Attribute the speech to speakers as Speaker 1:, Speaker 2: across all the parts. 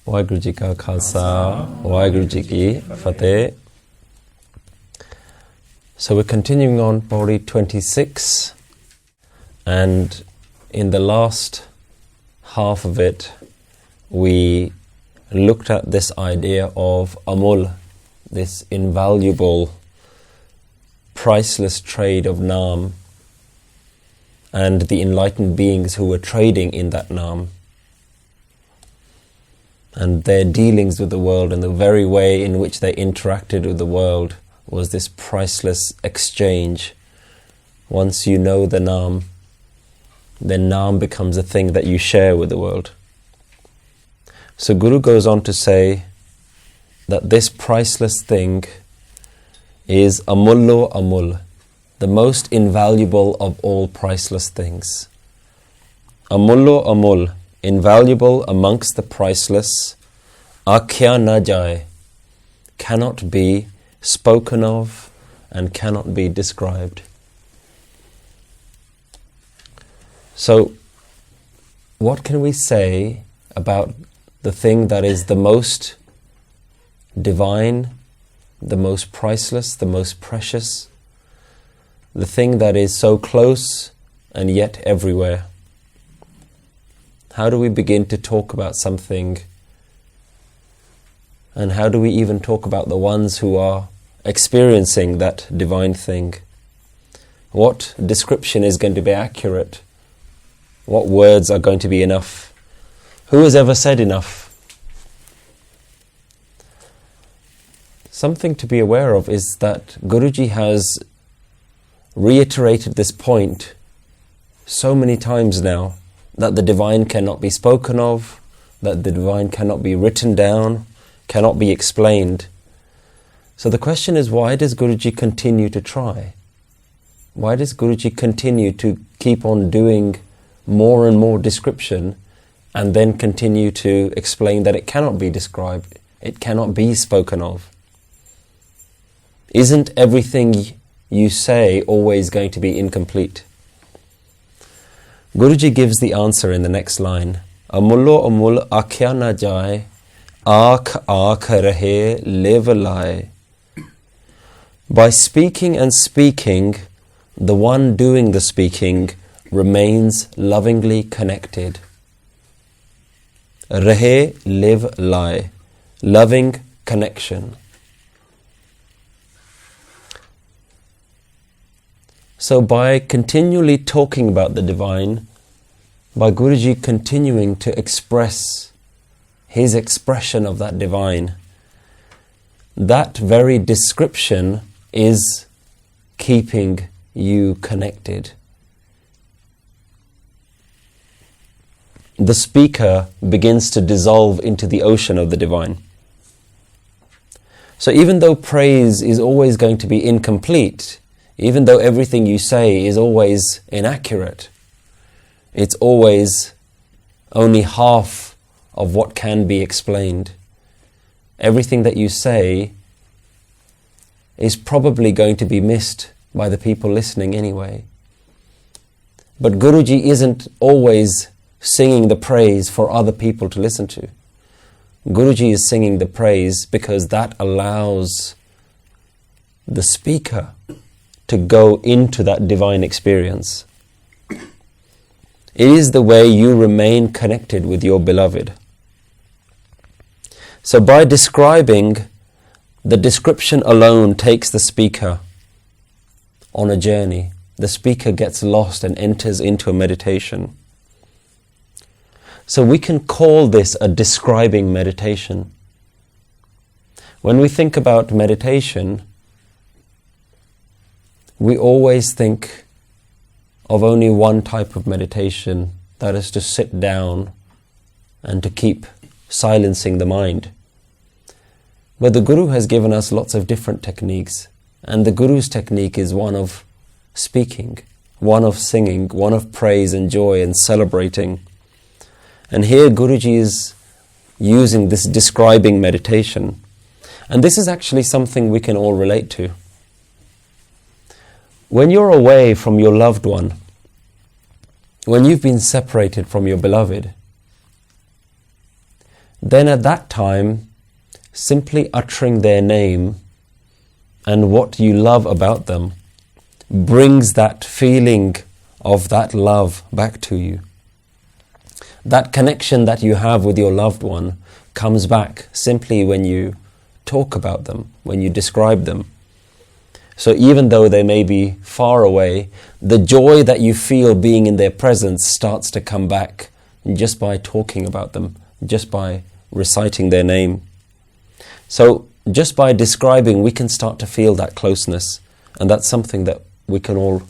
Speaker 1: Waheguru Ji Ka Khalsa, Waheguru Ji Ki Fateh. So we're continuing on Pauri 26, and in the last half of it we looked at this idea of amul, this invaluable, priceless trade of naam, and the enlightened beings who were trading in that naam, and their dealings with the world, and the very way in which they interacted with the world was this priceless exchange. Once you know the naam, then naam becomes a thing that you share with the world. So Guru goes on to say that this priceless thing is amullo amul, the most invaluable of all priceless things. Amullo amul, invaluable amongst the priceless, akhya na jaye, cannot be spoken of and cannot be described. So, what can we say about the thing that is the most divine, the most priceless, the most precious, the thing that is so close and yet everywhere? How do we begin to talk about something, and how do we even talk about the ones who are experiencing that divine thing? What description is going to be accurate? What words are going to be enough? Who has ever said enough? Something to be aware of is that Guruji has reiterated this point so many times now, that the divine cannot be spoken of, that the divine cannot be written down, cannot be explained. So the question is, why does Guruji continue to try? Why does Guruji continue to keep on doing more and more description, and then continue to explain that it cannot be described, it cannot be spoken of? Isn't everything you say always going to be incomplete? Guruji gives the answer in the next line. Amullo amul akhya na jaye, aakh aakh rahe live laye. By speaking and speaking, the one doing the speaking remains lovingly connected. Rahe live laye, loving connection. So by continually talking about the divine, by Guruji continuing to express his expression of that divine, that very description is keeping you connected. The speaker begins to dissolve into the ocean of the divine. So even though praise is always going to be incomplete, even though everything you say is always inaccurate, it's always only half of what can be explained. Everything that you say is probably going to be missed by the people listening anyway. But Guruji isn't always singing the praise for other people to listen to. Guruji is singing the praise because that allows the speaker to go into that divine experience. It is the way you remain connected with your beloved. So by describing, the description alone takes the speaker on a journey. The speaker gets lost and enters into a meditation. So we can call this a describing meditation. When we think about meditation, we always think of only one type of meditation, that is to sit down and to keep silencing the mind. But the Guru has given us lots of different techniques, and the Guru's technique is one of speaking, one of singing, one of praise and joy and celebrating. And here Guruji is using this describing meditation. And this is actually something we can all relate to. When you're away from your loved one, when you've been separated from your beloved, then at that time, simply uttering their name and what you love about them brings that feeling of that love back to you. That connection that you have with your loved one comes back simply when you talk about them, when you describe them. So even though they may be far away, the joy that you feel being in their presence starts to come back just by talking about them, just by reciting their name. So just by describing, we can start to feel that closeness, and that's something that we can all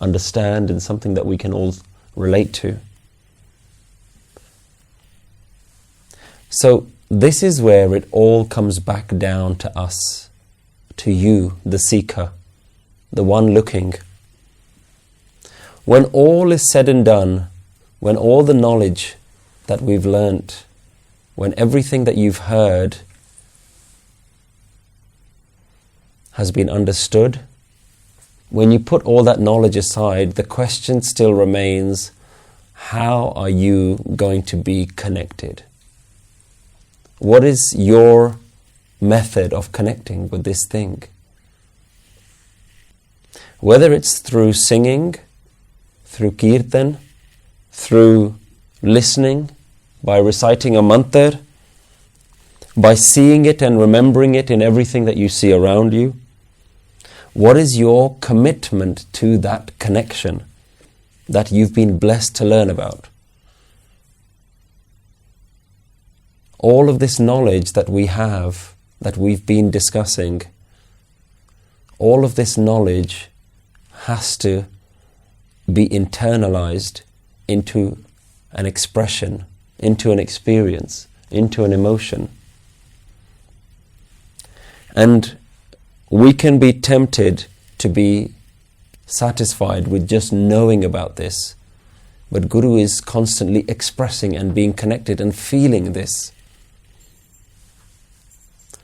Speaker 1: understand and something that we can all relate to. So this is where it all comes back down to us, to you, the seeker, the one looking. When all is said and done, when all the knowledge that we've learnt, when everything that you've heard has been understood, when you put all that knowledge aside, the question still remains, how are you going to be connected? What is your method of connecting with this thing? Whether it's through singing, through kirtan, through listening, by reciting a mantra, by seeing it and remembering it in everything that you see around you, what is your commitment to that connection that you've been blessed to learn about? All of this knowledge that we have, that we've been discussing, all of this knowledge has to be internalized into an expression, into an experience, into an emotion. And we can be tempted to be satisfied with just knowing about this, but Guru is constantly expressing and being connected and feeling this.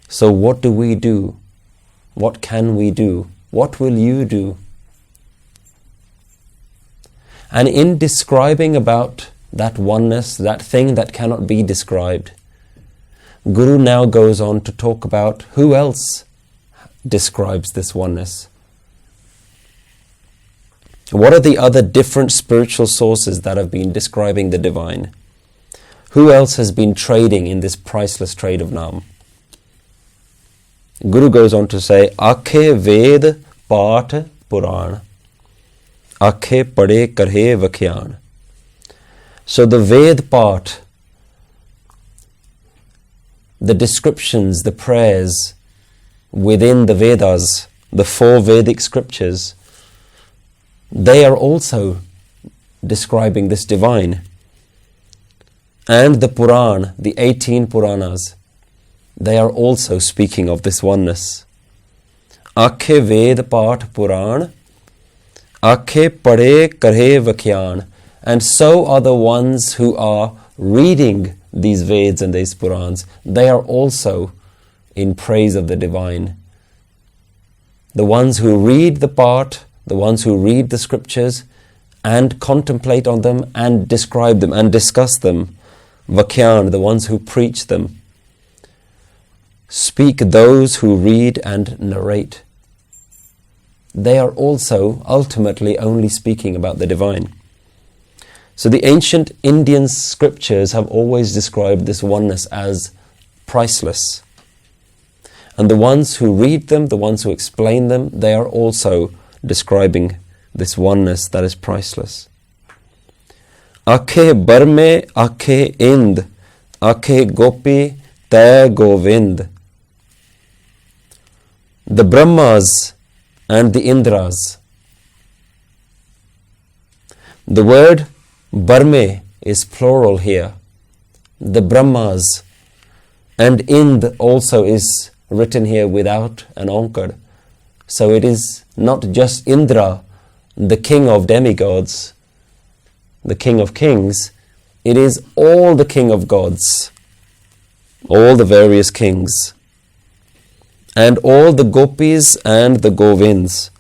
Speaker 1: So what do we do? What can we do? What will you do? And in describing about that oneness, that thing that cannot be described, Guru now goes on to talk about who else describes this oneness. What are the other different spiritual sources that have been describing the divine? Who else has been trading in this priceless trade of Naam? Guru goes on to say, Akhe Ved Paat Puran, Akhe Pade Karhe Vakhyan. So the Ved part, the descriptions, the prayers within the Vedas, the 4 Vedic scriptures, they are also describing this divine. And the Puran, the 18 Puranas, they are also speaking of this oneness. Akhe Ved Paat Puran, Akhe Pade Karhe Vakhyan. And so are the ones who are reading these Veds and these Purans. They are also in praise of the divine. The ones who read the part, the ones who read the scriptures and contemplate on them and describe them and discuss them, Vakhyan, the ones who preach them, speak those who read and narrate. They are also ultimately only speaking about the divine. So the ancient Indian scriptures have always described this oneness as priceless. And the ones who read them, the ones who explain them, they are also describing this oneness that is priceless. Akhe Barme, Akhe Ind, Akhe Gopi, Te Govind. The Brahmas and the Indras. The word Barme is plural here. The Brahmas and Ind also is written here without an onkar. So it is not just Indra, the king of demigods, the king of kings. It is all the king of gods, all the various kings, and all the gopis and the govinds.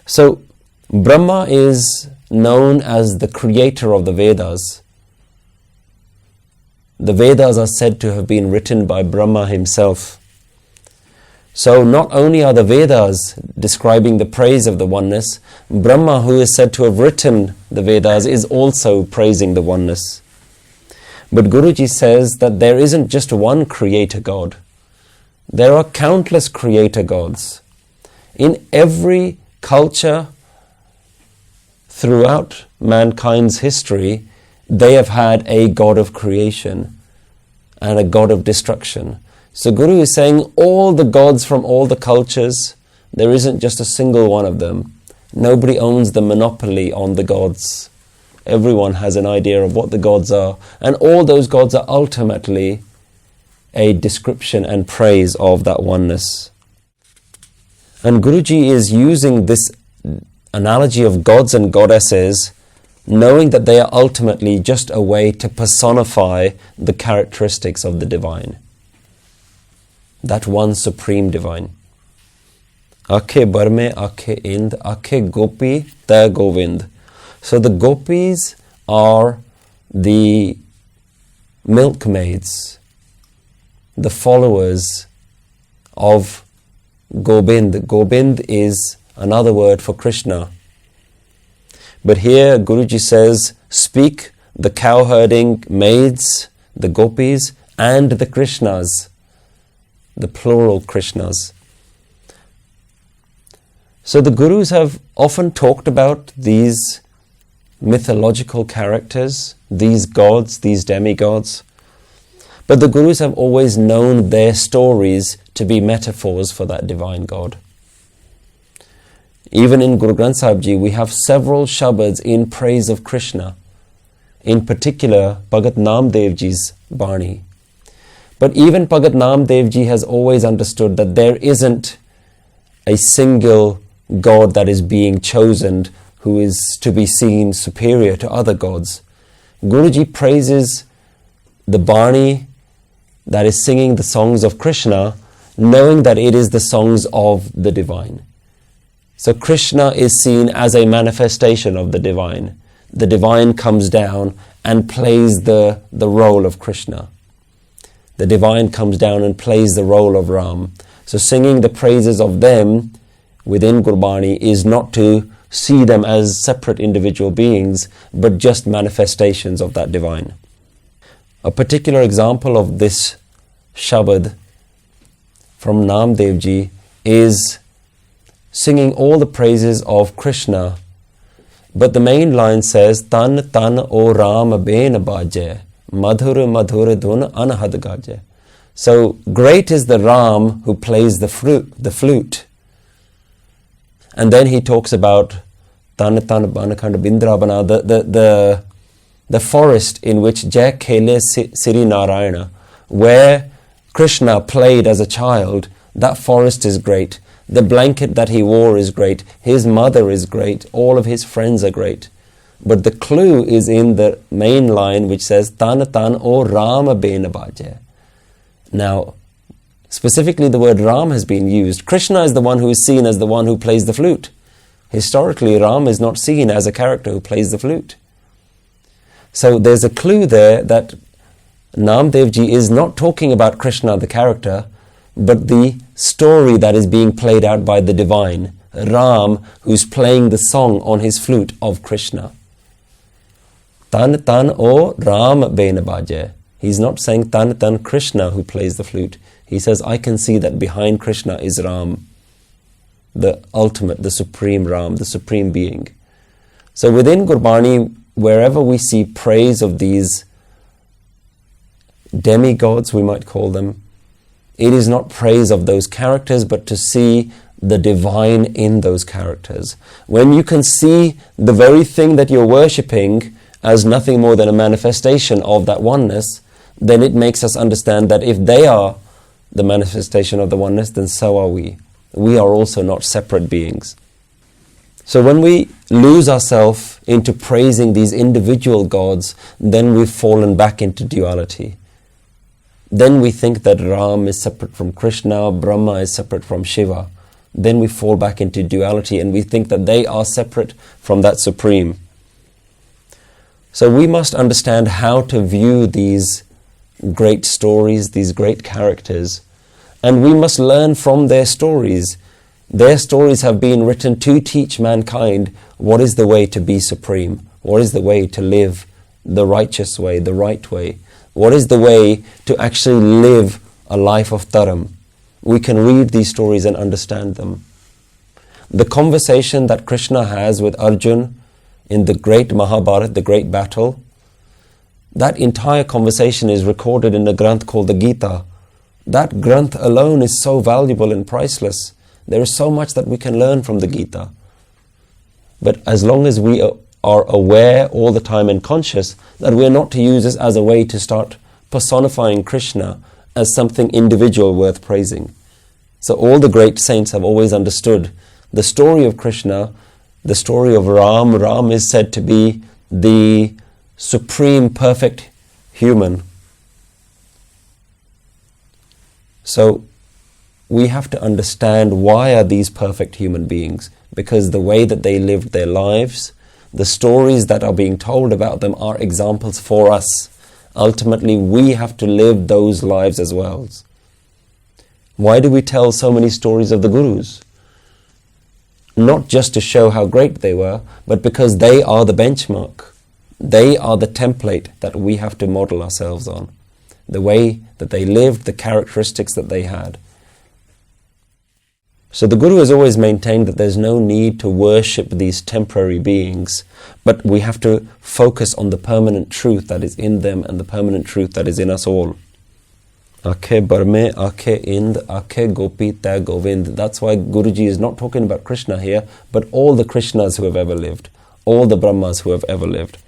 Speaker 1: So Brahma is known as the creator of the Vedas, The Vedas are said to have been written by Brahma himself. So not only are the Vedas describing the praise of the oneness, Brahma, who is said to have written the Vedas, is also praising the oneness. But Guruji says that there isn't just one creator God. There are countless creator gods. In every culture throughout mankind's history, they have had a God of creation and a God of destruction. So Guru is saying all the gods from all the cultures, there isn't just a single one of them. Nobody owns the monopoly on the gods. Everyone has an idea of what the gods are, and all those gods are ultimately a description and praise of that oneness. And Guruji is using this analogy of gods and goddesses, knowing that they are ultimately just a way to personify the characteristics of the divine. That one supreme divine. Akhe barme, akhe ind, akhe gopi, ta govind. So the gopis are the milkmaids, the followers of Gobind. Gobind is another word for Krishna. But here Guruji says, speak the cow-herding maids, the gopis, and the Krishnas, the plural Krishnas. So the Gurus have often talked about these mythological characters, these gods, these demigods. But the Gurus have always known their stories to be metaphors for that divine God. Even in Guru Granth Sahib Ji, we have several shabads in praise of Krishna. In particular, Bhagat Namdev Ji's Bani. But even Bhagat Namdev Ji has always understood that there isn't a single God that is being chosen who is to be seen superior to other gods. Guruji praises the Bani that is singing the songs of Krishna, knowing that it is the songs of the divine. So Krishna is seen as a manifestation of the divine. The divine comes down and plays the role of Krishna. The divine comes down and plays the role of Ram. So singing the praises of them within Gurbani is not to see them as separate individual beings, but just manifestations of that divine. A particular example of this shabad from Namdev Ji is singing all the praises of Krishna, but the main line says, Tan tan o Ram ben baje, madhur madhur dhun anhad gaje. So great is the Ram who plays the flute. And then he talks about Tan Tan Banakand Bindrabana, the forest in which Jai Khele Siri Narayana, where Krishna played as a child. That forest is great. The blanket that he wore is great. His mother is great. All of his friends are great. But the clue is in the main line which says, Tan Tan o Ram ben baje. Now, specifically the word Ram has been used. Krishna is the one who is seen as the one who plays the flute. Historically, Ram is not seen as a character who plays the flute. So there's a clue there that Namdev Ji is not talking about Krishna the character, but the story that is being played out by the divine, Ram, who's playing the song on his flute of Krishna. Tan Tan o Ram ben baje. He's not saying Tan Tan Krishna who plays the flute. He says, I can see that behind Krishna is Ram, the ultimate, the supreme Ram, the supreme being. So within Gurbani, wherever we see praise of these demigods, we might call them, it is not praise of those characters, but to see the divine in those characters. When you can see the very thing that you're worshipping as nothing more than a manifestation of that oneness, then it makes us understand that if they are the manifestation of the oneness, then so are we. We are also not separate beings. So when we lose ourselves into praising these individual gods, then we've fallen back into duality. Then we think that Ram is separate from Krishna, Brahma is separate from Shiva. Then we fall back into duality and we think that they are separate from that supreme. So we must understand how to view these great stories, these great characters, and we must learn from their stories. Their stories have been written to teach mankind what is the way to be supreme, what is the way to live the righteous way, the right way, what is the way to actually live a life of dharam. We can read these stories and understand them. The conversation that Krishna has with Arjun in the great Mahabharata, the great battle, that entire conversation is recorded in a granth called the Gita. That granth alone is so valuable and priceless. There is so much that we can learn from the Gita. But as long as we are aware all the time and conscious that we are not to use this as a way to start personifying Krishna as something individual worth praising. So all the great saints have always understood the story of Krishna, the story of Ram. Ram is said to be the supreme perfect human. So we have to understand why are these perfect human beings, because the way that they lived their lives, the stories that are being told about them are examples for us. Ultimately, we have to live those lives as well. Why do we tell so many stories of the Gurus? Not just to show how great they were, but because they are the benchmark. They are the template that we have to model ourselves on. The way that they lived, the characteristics that they had. So the Guru has always maintained that there's no need to worship these temporary beings, but we have to focus on the permanent truth that is in them and the permanent truth that is in us all. Akhe Barme, Akhe Ind, Akhe Gopi Ta Govind. That's why Guruji is not talking about Krishna here, but all the Krishnas who have ever lived, all the Brahmas who have ever lived.